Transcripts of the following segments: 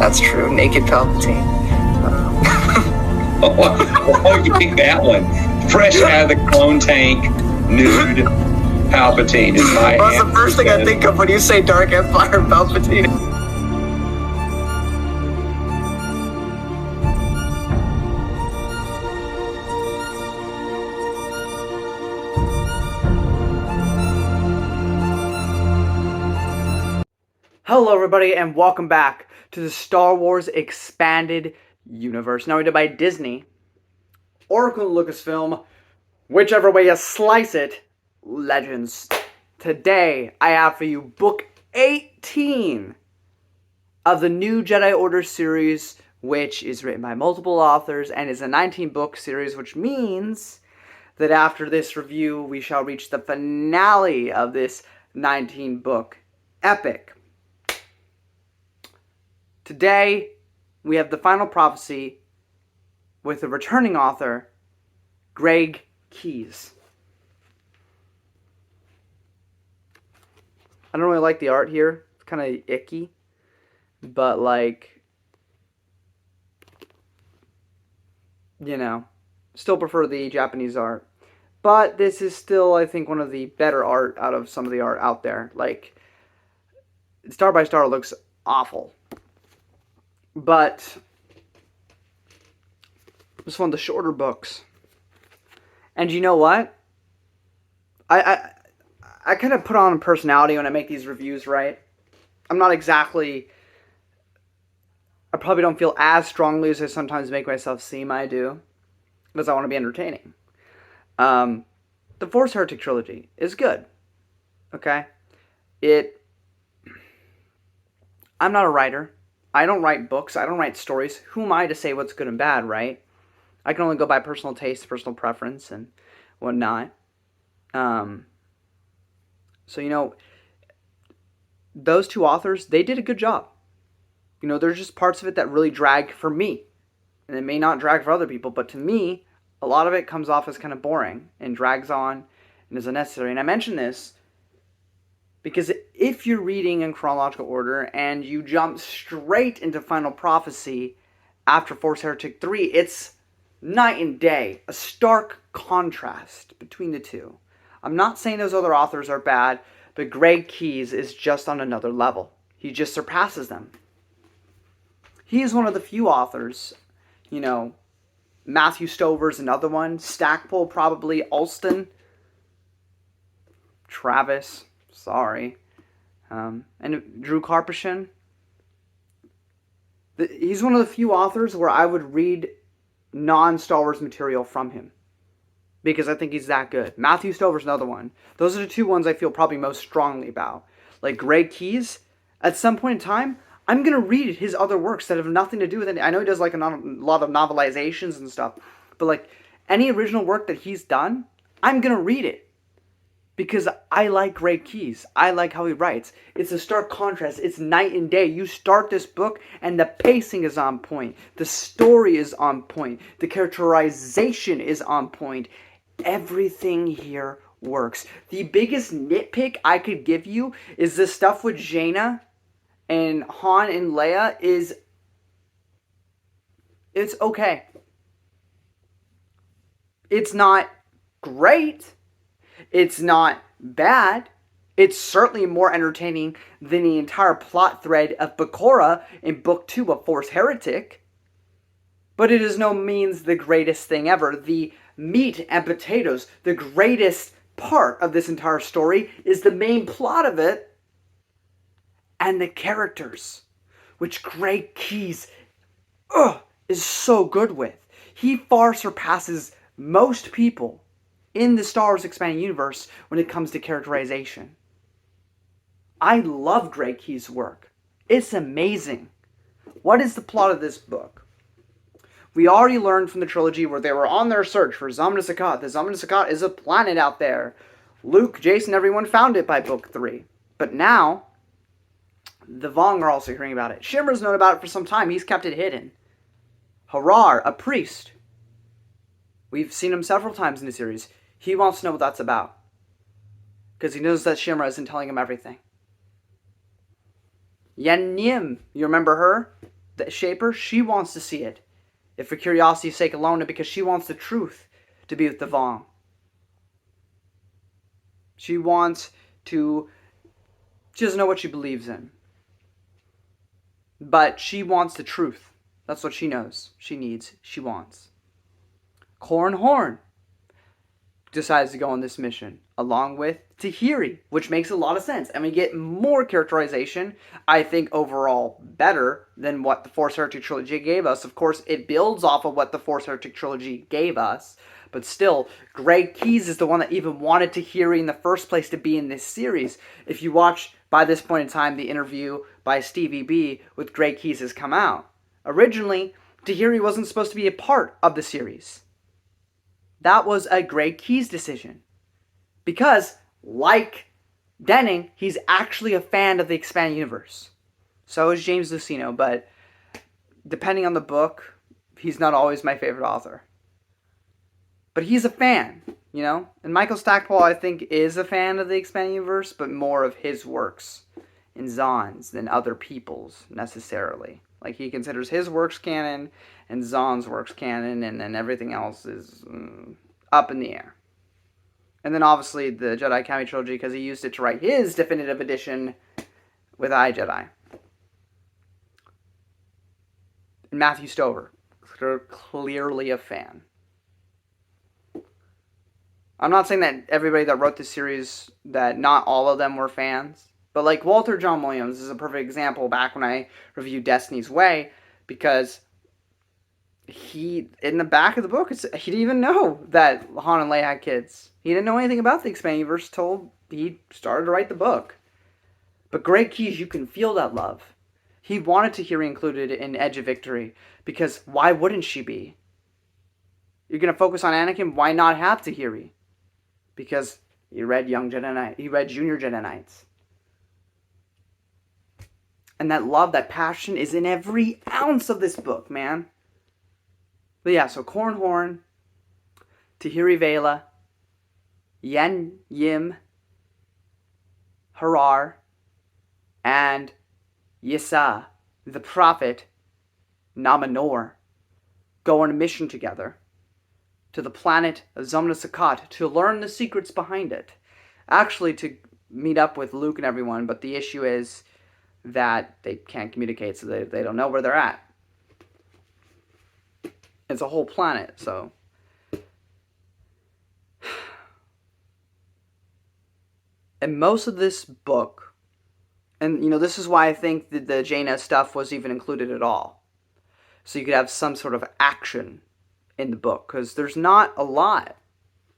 That's true. Naked Palpatine. Oh, you pick that one. Fresh out of the clone tank, nude Palpatine is my Well, that's the first thing I think of when you say Dark Empire Palpatine. Hello everybody and welcome back to the Star Wars Expanded Universe, narrated by Disney, Oracle Lucasfilm, whichever way you slice it, Legends. Today I have for you book 18 of the New Jedi Order series, which is written by multiple authors and is a 19-book series, which means that after this review we shall reach the finale of this 19-book epic. Today, we have the final prophecy with the returning author, Greg Keyes. I don't really like the art here. It's kind of icky. But, like, you know, still prefer the Japanese art. But this is still, I think, one of the better art out of some of the art out there. Like, Star by Star looks awful. But this is one of the shorter books. And you know what? I kind of put on a personality when I make these reviews, right? I'm not exactly... I probably don't feel as strongly as I sometimes make myself seem I do. Because I want to be entertaining. The Force Heretic trilogy is good. Okay? I'm not a writer. I don't write books. I don't write stories. Who am I to say what's good and bad, right? I can only go by personal taste, personal preference, and whatnot. So, you know, those two authors, they did a good job. You know, there's just parts of it that really drag for me. And it may not drag for other people, but to me, a lot of it comes off as kind of boring and drags on and is unnecessary. And I mention this because if you're reading in chronological order and you jump straight into Final Prophecy after Force Heretic 3, it's night and day, a stark contrast between the two. I'm not saying those other authors are bad, but Greg Keyes is just on another level. He just surpasses them. He is one of the few authors, you know, Matthew Stover's another one, Stackpole probably, Alston, Travis... Sorry. And Drew Karpyshyn. He's one of the few authors where I would read non-Star Wars material from him. Because I think he's that good. Matthew Stover's another one. Those are the two ones I feel probably most strongly about. Like Greg Keyes, at some point in time, I'm going to read his other works that have nothing to do with it. I know he does like a lot of novelizations and stuff. But like any original work that he's done, I'm going to read it. Because I like Greg Keyes. I like how he writes. It's a stark contrast. It's night and day. You start this book and the pacing is on point. The story is on point. The characterization is on point. Everything here works. The biggest nitpick I could give you is the stuff with Jaina and Han and Leia is... It's okay. It's not great. It's not bad. It's certainly more entertaining than the entire plot thread of Bakura in Book 2 of Force Heretic. But it is no means the greatest thing ever. The meat and potatoes, the greatest part of this entire story, is the main plot of it and the characters, which Greg Keyes is so good with. He far surpasses most people in the Star Wars Expanded Universe when it comes to characterization. I love Greg Keyes' work. It's amazing. What is the plot of this book? We already learned from the trilogy where they were on their search for Zamna Sakat. The Zamna Sakat is a planet out there. Luke, Jason, everyone found it by Book 3. But now, the Vong are also hearing about it. Shimmer's known about it for some time. He's kept it hidden. Harar, a priest. We've seen him several times in the series. He wants to know what that's about. Because he knows that Shimmer isn't telling him everything. Yen Nim, you remember her? the Shaper, she wants to see it. If for curiosity's sake alone, and because she wants the truth to be with the Vong. She wants to... She doesn't know what she believes in. But she wants the truth. That's what she knows. She needs. She wants. Corran Horn decides to go on this mission, along with Tahiri, which makes a lot of sense. And we get more characterization, I think overall better than what the Force Heretic Trilogy gave us. Of course, it builds off of what the Force Heretic Trilogy gave us, but still, Greg Keyes is the one that even wanted Tahiri in the first place to be in this series. If you watch, by this point in time, the interview by Stevie B with Greg Keyes has come out. Originally, Tahiri wasn't supposed to be a part of the series. That was a Greg Keyes decision. Because, like Denning, he's actually a fan of the expanded universe. So is James Luceno, but depending on the book, he's not always my favorite author. But he's a fan, you know? And Michael Stackpole, I think, is a fan of the expanded universe, but more of his works in Zahn's than other people's, necessarily. Like, he considers his works canon and Zahn's works canon, and then everything else is up in the air. And then, obviously, the Jedi Academy trilogy, because he used it to write his definitive edition with iJedi. And Matthew Stover, clearly a fan. I'm not saying that everybody that wrote this series, that not all of them were fans. But like Walter John Williams is a perfect example back when I reviewed Destiny's Way, because he, in the back of the book, he didn't even know that Han and Leia had kids. He didn't know anything about the expanded universe till he started to write the book. But Greg Keyes, you can feel that love. He wanted Tahiri included in Edge of Victory, because why wouldn't she be? You're going to focus on Anakin, why not have Tahiri? Because he read Young Jedi Knight, he read Junior Jedi Knights. And that love, that passion is in every ounce of this book, man. But yeah, so Corran Horn, Tahiri Vela, Yen Yim, Harar, and Yissa, the prophet, Namanor, go on a mission together to the planet of Zomna Sakat to learn the secrets behind it. Actually, to meet up with Luke and everyone, but the issue is that they can't communicate, so they don't know where they're at. It's a whole planet, so... And most of this book, and you know, this is why I think that the Jaina stuff was even included at all. So you could have some sort of action in the book, because there's not a lot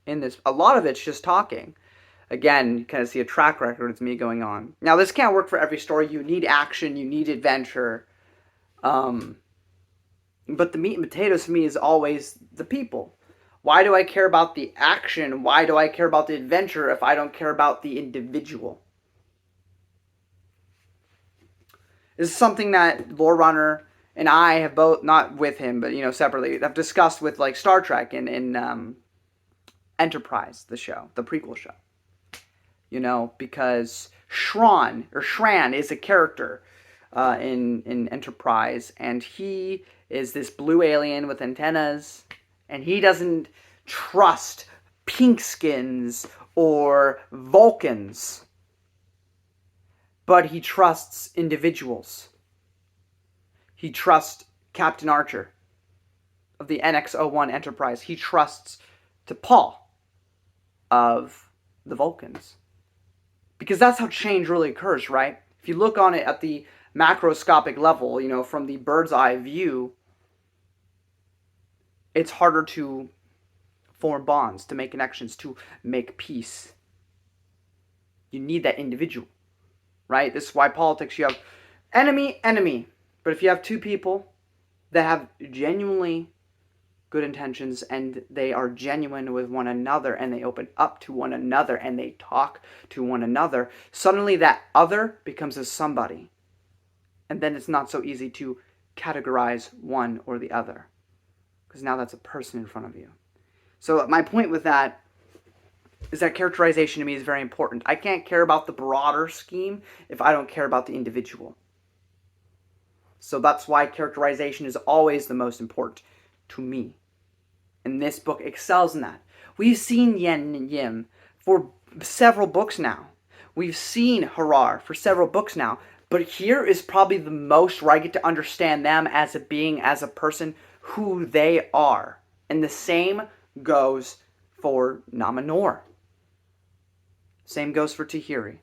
in this. A lot of it's just talking. Again, you kind of see a track record of me going on. Now, this can't work for every story. You need action, you need adventure. But the meat and potatoes for me is always the people. Why do I care about the action? Why do I care about the adventure if I don't care about the individual? This is something that Lore Runner and I have both, not with him, but, you know, separately, have discussed with, like, Star Trek and Enterprise, the show, the prequel show. You know, because Shran is a character in Enterprise, and he is this blue alien with antennas, and he doesn't trust pinkskins or Vulcans, but he trusts individuals. He trusts Captain Archer of the NX-01 Enterprise. He trusts T'Pol of the Vulcans. Because that's how change really occurs, right? If you look on it at the macroscopic level, you know, from the bird's eye view, it's harder to form bonds, to make connections, to make peace. You need that individual, right? This is why politics, you have enemy. But if you have two people that have genuinely good intentions and they are genuine with one another and they open up to one another and they talk to one another, suddenly that other becomes a somebody. And then it's not so easy to categorize one or the other, because now that's a person in front of you. So my point with that is that characterization to me is very important. I can't care about the broader scheme if I don't care about the individual. So that's why characterization is always the most important to me. And this book excels in that. We've seen Yen and Yim for several books now. We've seen Harar for several books now. But here is probably the most where I get to understand them as a being, as a person, who they are. And the same goes for Namanor. Same goes for Tahiri.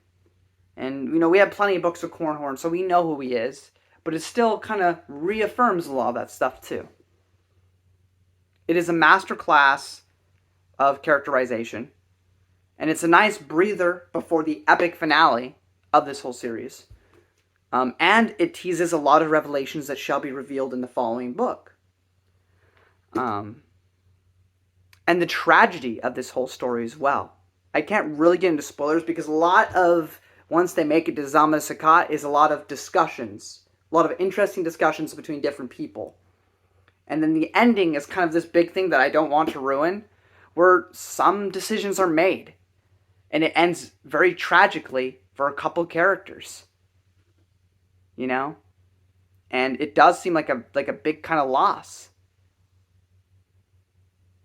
And, we have plenty of books with Cornhorn, so we know who he is. But it still kind of reaffirms a lot of that stuff, too. It is a masterclass of characterization. And it's a nice breather before the epic finale of this whole series. And it teases a lot of revelations that shall be revealed in the following book. And the tragedy of this whole story as well. I can't really get into spoilers because a lot of, once they make it to Zama Sakat, is a lot of discussions. A lot of interesting discussions between different people. And then the ending is kind of this big thing that I don't want to ruin, where some decisions are made. And it ends very tragically for a couple characters. And it does seem like a big kind of loss.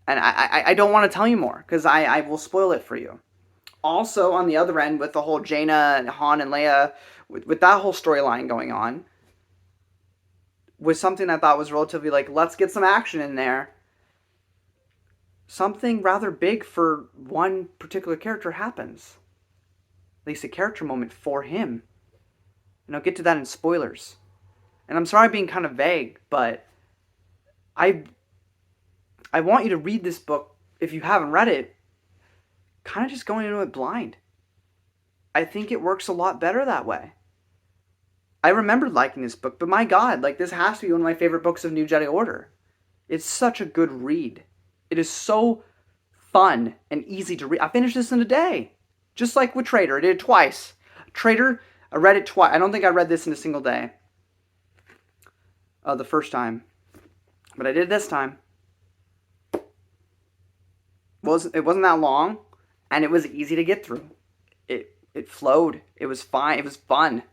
And I don't want to tell you more, because I will spoil it for you. Also, on the other end, with the whole Jaina and Han and Leia, with that whole storyline going on, was something I thought was relatively let's get some action in there. Something rather big for one particular character happens. At least a character moment for him. And I'll get to that in spoilers. And I'm sorry being kind of vague, but I want you to read this book, if you haven't read it, kind of just going into it blind. I think it works a lot better that way. I remember liking this book, but my God, this has to be one of my favorite books of New Jedi Order. It's such a good read. It is so fun and easy to read. I finished this in a day. Just like with Traitor. I did it twice. Traitor, I read it twice. I don't think I read this in a single day. The first time. But I did it this time. It wasn't that long, and it was easy to get through. It flowed. It was fine. It was fun.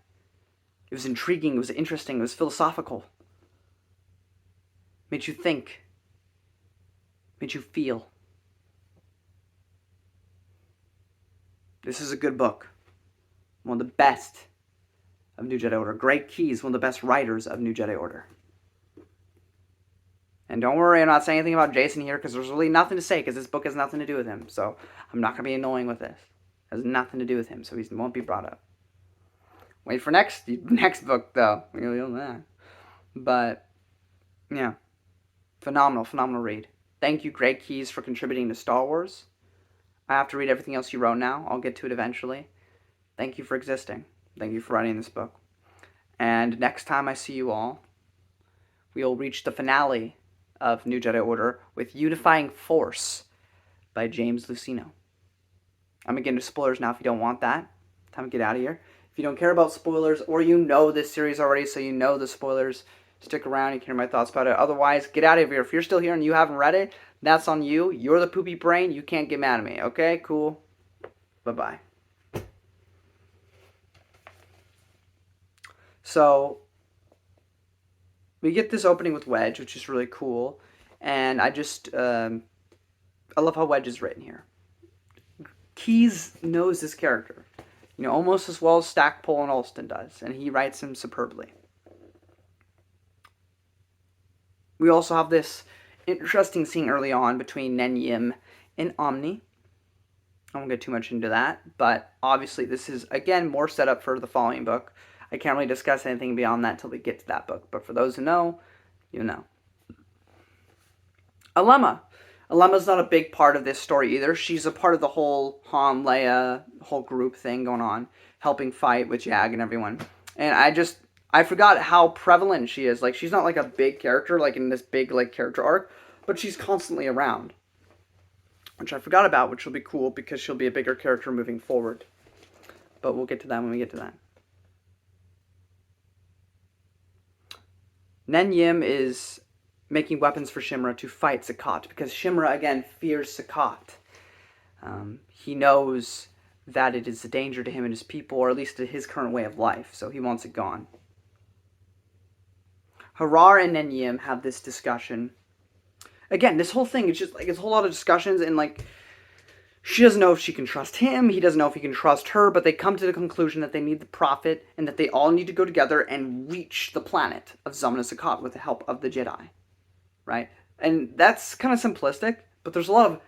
It was intriguing. It was interesting. It was philosophical. Made you think. Made you feel. This is a good book. One of the best of New Jedi Order. Greg Keyes, one of the best writers of New Jedi Order. And don't worry, I'm not saying anything about Jason here, because there's really nothing to say, because this book has nothing to do with him. So I'm not going to be annoying with this. It has nothing to do with him, so he won't be brought up. Wait for next book, though. But, yeah. Phenomenal read. Thank you, Greg Keyes, for contributing to Star Wars. I have to read everything else you wrote now. I'll get to it eventually. Thank you for existing. Thank you for writing this book. And next time I see you all, we will reach the finale of New Jedi Order with Unifying Force by James Luceno. I'm going to get into spoilers now if you don't want that. Time to get out of here. If you don't care about spoilers, or you know this series already, so you know the spoilers, stick around, you can hear my thoughts about it. Otherwise, get out of here. If you're still here and you haven't read it, that's on you. You're the poopy brain. You can't get mad at me. Okay? Cool. Bye-bye. So, we get this opening with Wedge, which is really cool. And I just, I love how Wedge is written here. Keyes knows this character, almost as well as Stackpole and Alston does, and he writes him superbly. We also have this interesting scene early on between Nen Yim and Omni. I won't get too much into that, but obviously this is, again, more set up for the following book. I can't really discuss anything beyond that until we get to that book, but for those who know, you know. Alemma. Alemma's not a big part of this story either. She's a part of the whole Han, Leia, whole group thing going on, helping fight with Jag and everyone. And I forgot how prevalent she is. She's not a big character, in this big, character arc, but she's constantly around. Which I forgot about, which will be cool, because she'll be a bigger character moving forward. But we'll get to that when we get to that. Nen Yim is making weapons for Shimra to fight Sakat, because Shimra, again, fears Sakat. He knows that it is a danger to him and his people, or at least to his current way of life, so he wants it gone. Harar and Nenyim have this discussion. Again, this whole thing is just like, it's a whole lot of discussions, and like, she doesn't know if she can trust him, he doesn't know if he can trust her, but they come to the conclusion that they need the prophet, and that they all need to go together and reach the planet of Zamna Sakat with the help of the Jedi. Right? And that's kind of simplistic, but there's a lot of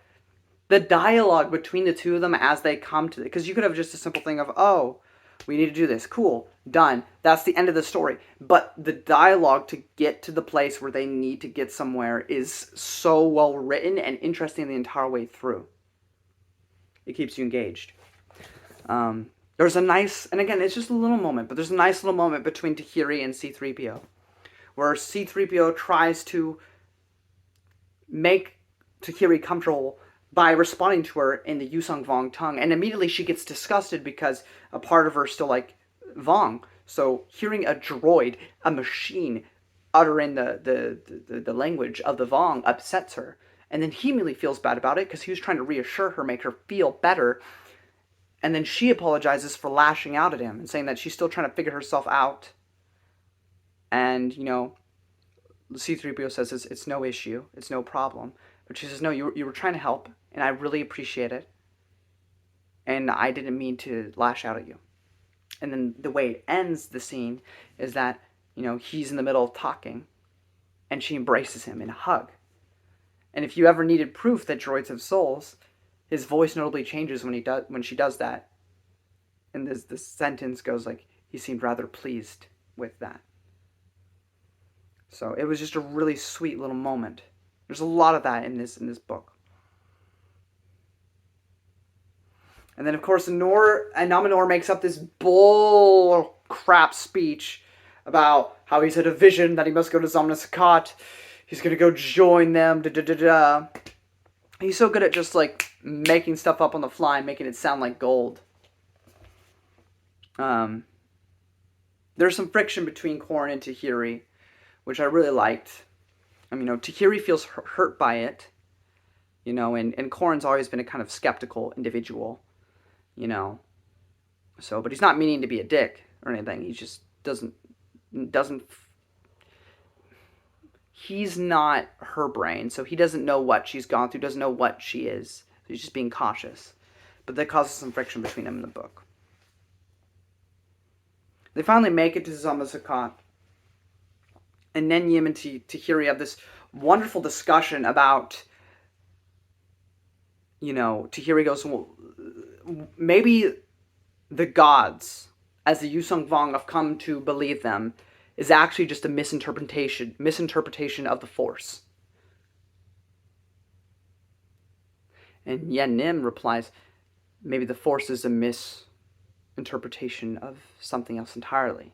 the dialogue between the two of them as they come to it. Because you could have just a simple thing of, oh, we need to do this. Cool. Done. That's the end of the story. But the dialogue to get to the place where they need to get somewhere is so well written and interesting the entire way through. It keeps you engaged. There's a nice, and again, it's just a little moment, but there's a nice little moment between Tahiri and C-3PO, where C-3PO tries to make Tahiri comfortable by responding to her in the Yusung Vong tongue, and immediately she gets disgusted because a part of her is still like Vong. So hearing a droid, a machine, uttering the language of the Vong upsets her. And then he immediately feels bad about it because he was trying to reassure her, make her feel better. And then she apologizes for lashing out at him and saying that she's still trying to figure herself out. And, you know, C-3PO says it's no issue, it's no problem. But she says, no, you were trying to help, and I really appreciate it. And I didn't mean to lash out at you. And then the way it ends the scene is that, you know, he's in the middle of talking, and she embraces him in a hug. And if you ever needed proof that droids have souls, his voice notably changes when she does that. And this sentence goes like, he seemed rather pleased with that. So it was just a really sweet little moment. There's a lot of that in this book. And then of course Nominor makes up this bull crap speech about how he's had a vision that he must go to Zamna Sakat. He's gonna go join them. He's so good at just like making stuff up on the fly and making it sound like gold. There's some friction between Corran and Tahiri, which I really liked. I mean, you know, Tahiri feels hurt by it, you know, and Corran's always been a kind of skeptical individual, you know. So, but he's not meaning to be a dick or anything. He just doesn't. He's not her brain, so he doesn't know what she's gone through, doesn't know what she is. So he's just being cautious. But that causes some friction between them in the book. They finally make it to Zamna Sakat. And Nenyim and Tahiri have this wonderful discussion about, you know, Tahiri goes, well, maybe the gods, as the Yusung Vong have come to believe them, is actually just a misinterpretation of the Force. And Yen-Nim replies, maybe the Force is a misinterpretation of something else entirely.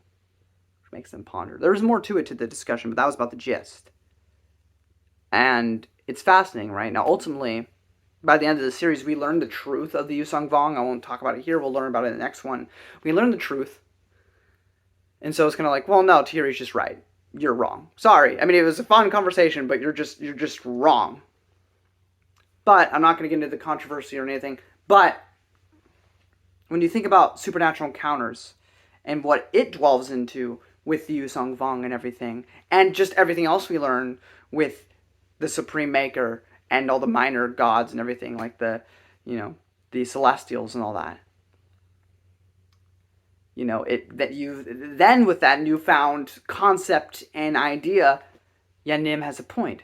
Which makes them ponder. There's more to it to the discussion, but that was about the gist. And it's fascinating, right? Now, ultimately, by the end of the series, we learn the truth of the Yusung Vong. I won't talk about it here. We'll learn about it in the next one. We learn the truth. And so it's kind of like, well, no, Tahiri's just right. You're wrong. Sorry. I mean, it was a fun conversation, but you're just wrong. But I'm not going to get into the controversy or anything. But when you think about supernatural encounters and what it delves into with the Yusung Vong and everything, and just everything else we learn with the Supreme Maker and all the minor gods and everything, like the, you know, the Celestials and all that. You know, then with that newfound concept and idea, Yen-Nim has a point.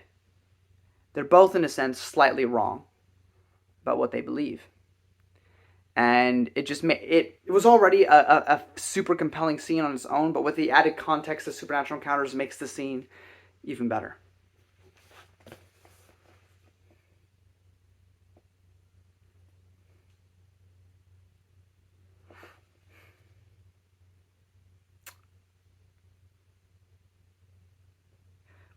They're both, in a sense, slightly wrong about what they believe. And it just it was already a super compelling scene on its own, but with the added context of supernatural encounters makes the scene even better.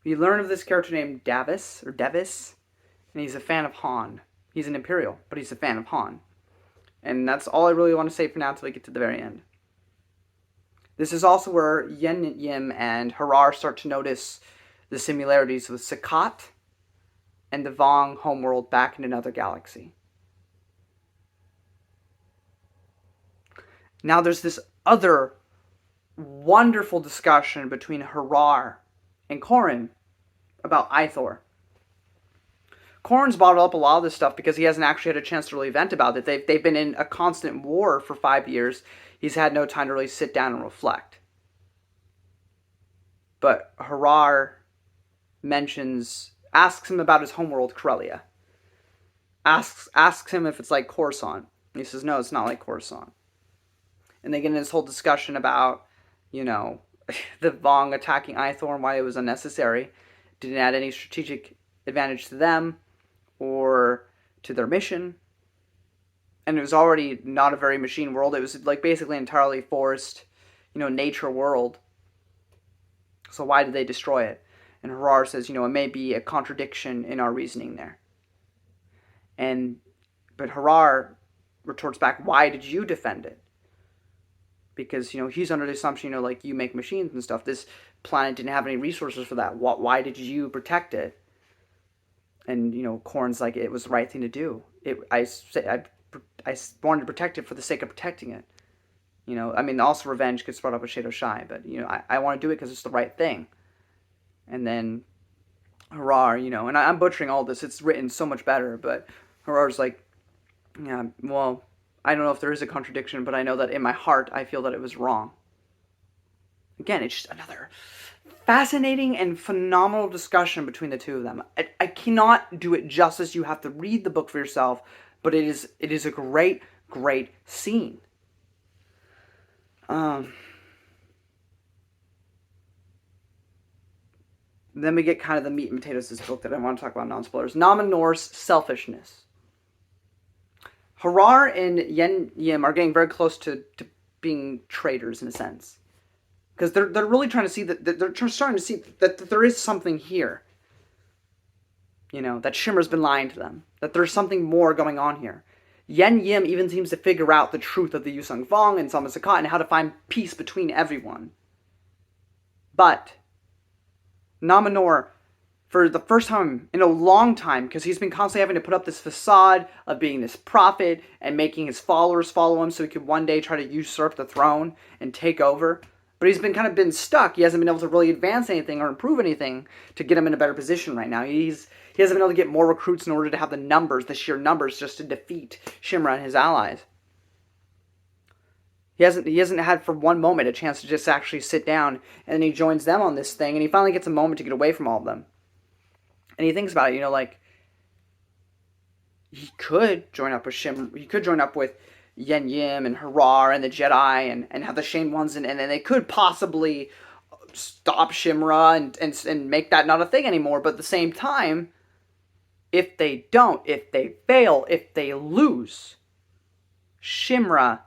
We learn of this character named Davis, and he's a fan of Han. He's an Imperial, but he's a fan of Han. And that's all I really want to say for now until we get to the very end. This is also where Yen-Nim and Harar start to notice the similarities with Sakat and the Vong homeworld back in another galaxy. Now there's this other wonderful discussion between Harar and Corrin about Ithor. Corrin's bottled up a lot of this stuff because he hasn't actually had a chance to really vent about it. They've been in a constant war for 5 years. He's had no time to really sit down and reflect. But Harar asks him about his homeworld, Corellia. Asks him if it's like Coruscant. And he says, no, it's not like Coruscant. And they get into this whole discussion about, the Vong attacking Ithor and why it was unnecessary. Didn't add any strategic advantage to them or to their mission. And it was already not a very machine world. It was like basically entirely forest, nature world. So why did they destroy it? And Harar says, it may be a contradiction in our reasoning there. But Harar retorts back, why did you defend it? Because, he's under the assumption, like you make machines and stuff. This planet didn't have any resources for that. Why did you protect it? And, Corrin's like, it was the right thing to do. I wanted to protect it for the sake of protecting it. Also revenge gets brought up with Shadow Shy, but, I want to do it because it's the right thing. And then Harar, and I'm butchering all this. It's written so much better, but Harar's like, yeah, well, I don't know if there is a contradiction, but I know that in my heart, I feel that it was wrong. Again, it's just another fascinating and phenomenal discussion between the two of them. I cannot do it justice. You have to read the book for yourself, but it is a great, great scene. Then we get kind of the meat and potatoes of this book that I want to talk about, non-spoilers. Nomenor's selfishness. Harar and Yen Yim are getting very close to being traitors in a sense. Because they're really trying to see that they're starting to see that there is something here. That Shimmer's been lying to them. That there's something more going on here. Yen Yim even seems to figure out the truth of the Yusung Vong and Sama Sakat and how to find peace between everyone. But Nomenor, for the first time in a long time, because he's been constantly having to put up this facade of being this prophet and making his followers follow him so he could one day try to usurp the throne and take over. But he's been stuck. He hasn't been able to really advance anything or improve anything to get him in a better position right now. He hasn't been able to get more recruits in order to have the sheer numbers just to defeat Shimra and his allies. He hasn't had for one moment a chance to just actually sit down, and then he joins them on this thing, and he finally gets a moment to get away from all of them. And he thinks about it, he could join up with He could join up with Yen Yim and Harar and the Jedi and have the Shane ones, and then they could possibly stop Shimra and make that not a thing anymore. But at the same time, if they don't, if they fail, if they lose, Shimra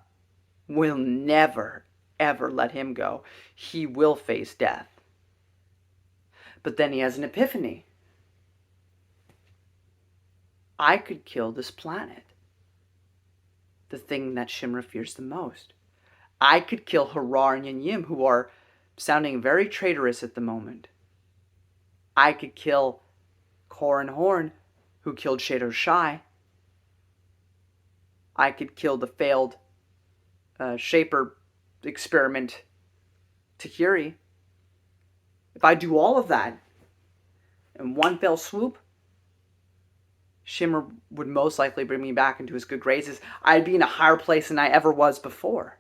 will never, ever let him go. He will face death. But then he has an epiphany. I could kill this planet. The thing that Shimra fears the most. I could kill Harar and Yen Yim, who are sounding very traitorous at the moment. I could kill Corrin Horn, who killed Shadow Shy. I could kill the failed Shaper experiment Tahiri. If I do all of that in one fell swoop, Shimmer would most likely bring me back into his good graces. I'd be in a higher place than I ever was before.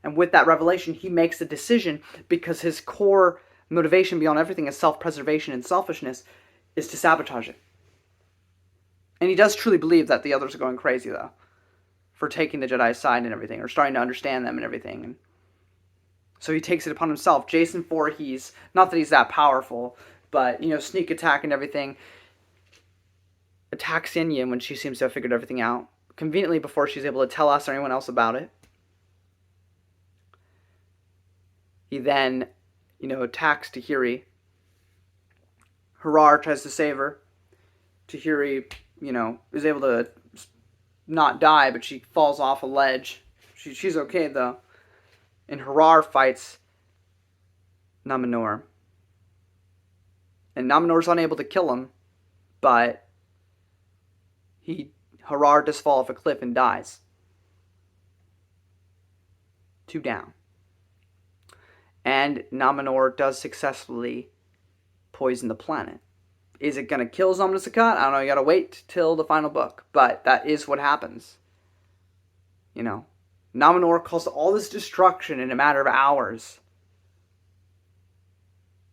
And with that revelation, he makes a decision because his core motivation beyond everything is self-preservation and selfishness is to sabotage it. And he does truly believe that the others are going crazy, though, for taking the Jedi's side and everything, or starting to understand them and everything. And so he takes it upon himself. Jason Voorhees, not that he's that powerful, but, sneak attack and everything, attacks Yen Yin when she seems to have figured everything out, conveniently before she's able to tell us or anyone else about it. He then, attacks Tahiri. Harar tries to save her. Tahiri, is able to not die, but she falls off a ledge. She's okay, though. And Harar fights Nomenor. And Nomenor's unable to kill him, but Harar does fall off a cliff and dies. 2 down. And Nominor does successfully poison the planet. Is it going to kill Zom Sakat? I don't know. You got to wait till the final book. But that is what happens. You know, Nominor caused all this destruction in a matter of hours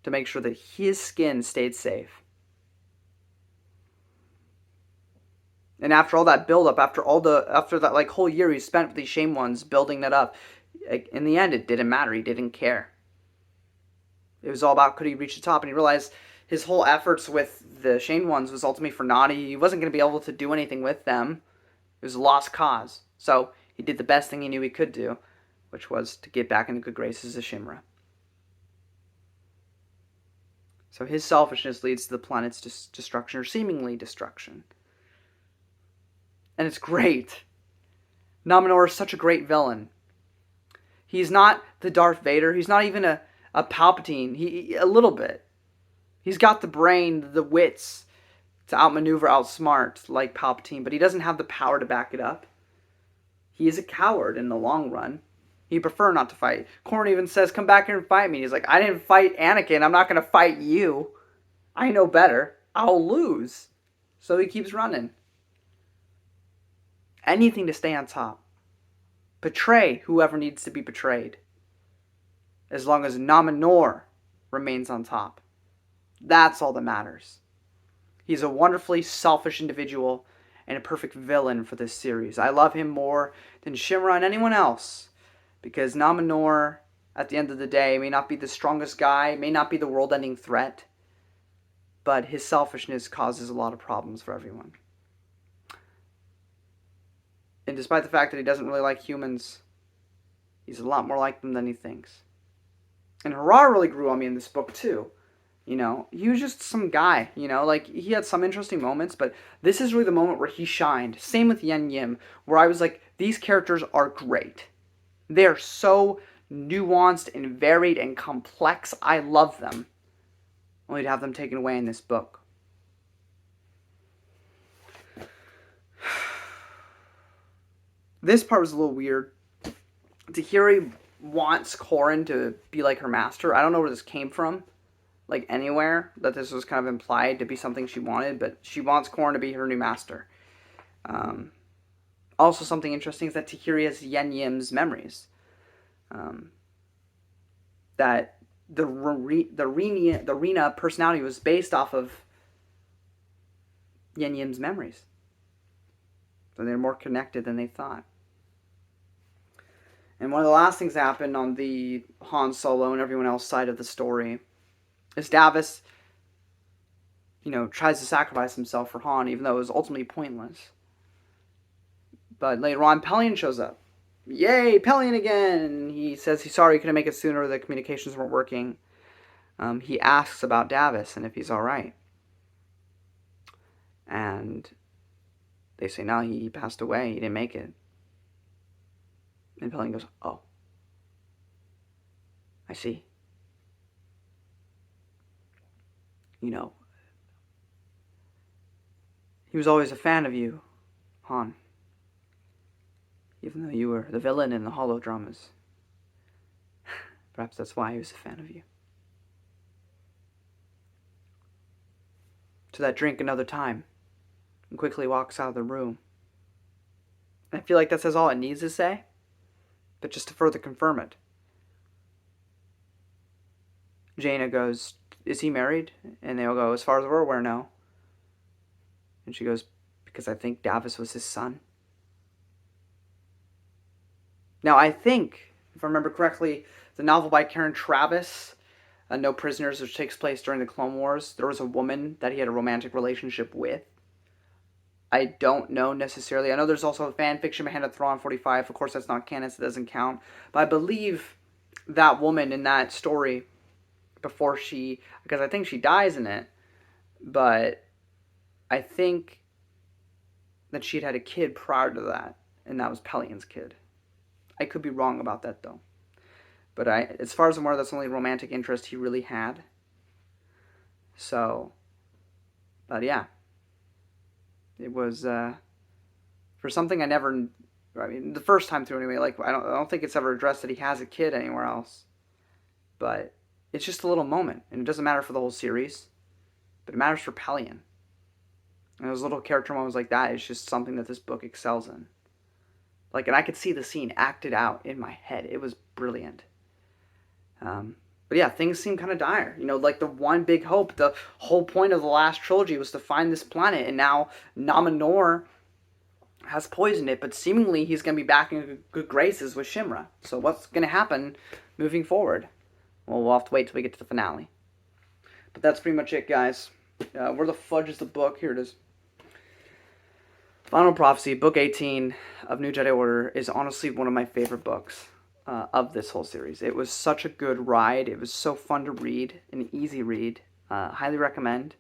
to make sure that his skin stayed safe. And after all that buildup, after that like whole year he spent with these Shame Ones building that up, in the end it didn't matter. He didn't care. It was all about could he reach the top, and he realized his whole efforts with the Shane Ones was ultimately for naught. He wasn't going to be able to do anything with them. It was a lost cause. So he did the best thing he knew he could do, which was to get back into good graces of Shimra. So his selfishness leads to the planet's destruction, or seemingly destruction. And it's great. Nominor is such a great villain. He's not the Darth Vader. He's not even a Palpatine. A little bit. He's got the brain, the wits to outmaneuver, outsmart like Palpatine, but he doesn't have the power to back it up. He is a coward in the long run. He'd prefer not to fight. Corran even says, come back here and fight me. He's like, I didn't fight Anakin. I'm not going to fight you. I know better. I'll lose. So he keeps running. Anything to stay on top. Betray whoever needs to be betrayed. As long as Nominor remains on top. That's all that matters. He's a wonderfully selfish individual and a perfect villain for this series. I love him more than Shimra and anyone else, because Nominor, at the end of the day, may not be the strongest guy, may not be the world-ending threat, but his selfishness causes a lot of problems for everyone. And despite the fact that he doesn't really like humans, he's a lot more like them than he thinks. And Harar really grew on me in this book, too. You know, he was just some guy, you know, like, he had some interesting moments, but this is really the moment where he shined. Same with Yen Yim, where I was like, these characters are great. They're so nuanced and varied and complex. I love them. Only to have them taken away in this book. This part was a little weird. Tahiri wants Corran to be like her master. I don't know where this came from. Like anywhere, that this was kind of implied to be something she wanted, but she wants Corran to be her new master. Also, something interesting is that Tahiri has Yen Yim's memories. That the Rena personality was based off of Yen Yim's memories. So they're more connected than they thought. And one of the last things that happened on the Han Solo and everyone else side of the story is Davos, you know, tries to sacrifice himself for Han, even though it was ultimately pointless. But later on, Pelion shows up. Yay, Pelion again! He says he's sorry he couldn't make it sooner, the communications weren't working. He asks about Davos and if he's alright. And they say, no, he passed away, he didn't make it. And Pelion goes, oh. I see. You know, he was always a fan of you, Han. Even though you were the villain in the holodramas. Perhaps that's why he was a fan of you. To that drink another time. And quickly walks out of the room. I feel like that says all it needs to say. But just to further confirm it. Jaina goes, is he married? And they'll go, as far as we're aware, no. And she goes, because I think Davos was his son. Now, I think, if I remember correctly, the novel by Karen Travis, No Prisoners, which takes place during the Clone Wars, there was a woman that he had a romantic relationship with. I don't know necessarily. I know there's also a fan fiction behind Thrawn 45. Of course, that's not canon, so it doesn't count. But I believe that woman in that story, before she, because I think she dies in it, but I think that she'd had a kid prior to that, and that was Pelion's kid. I could be wrong about that, though. But as far as I'm aware, that's the only romantic interest he really had. So, but yeah. It was, for something I mean, the first time through anyway, like, I don't think it's ever addressed that he has a kid anywhere else. but it's just a little moment, and it doesn't matter for the whole series, but it matters for Pelion. And those little character moments like that is just something that this book excels in. Like, and I could see the scene acted out in my head. It was brilliant. But yeah, things seem kind of dire. You know, like the one big hope, the whole point of the last trilogy was to find this planet, and now Nominor has poisoned it, but seemingly he's going to be back in good graces with Shimra. So what's going to happen moving forward? Well, we'll have to wait till we get to the finale. But that's pretty much it, guys. Where the fudge is the book? Here it is. Final Prophecy, Book 18 of New Jedi Order, is honestly one of my favorite books of this whole series. It was such a good ride. It was so fun to read, an easy read. Highly recommend.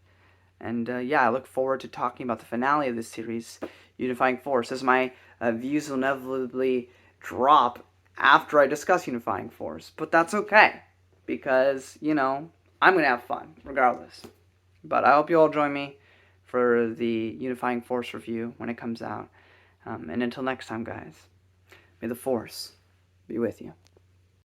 And yeah, I look forward to talking about the finale of this series, Unifying Force, as my views will inevitably drop after I discuss Unifying Force. But that's okay, because, you know, I'm going to have fun, regardless. But I hope you all join me for the Unifying Force review when it comes out. And until next time, guys, may the Force be with you.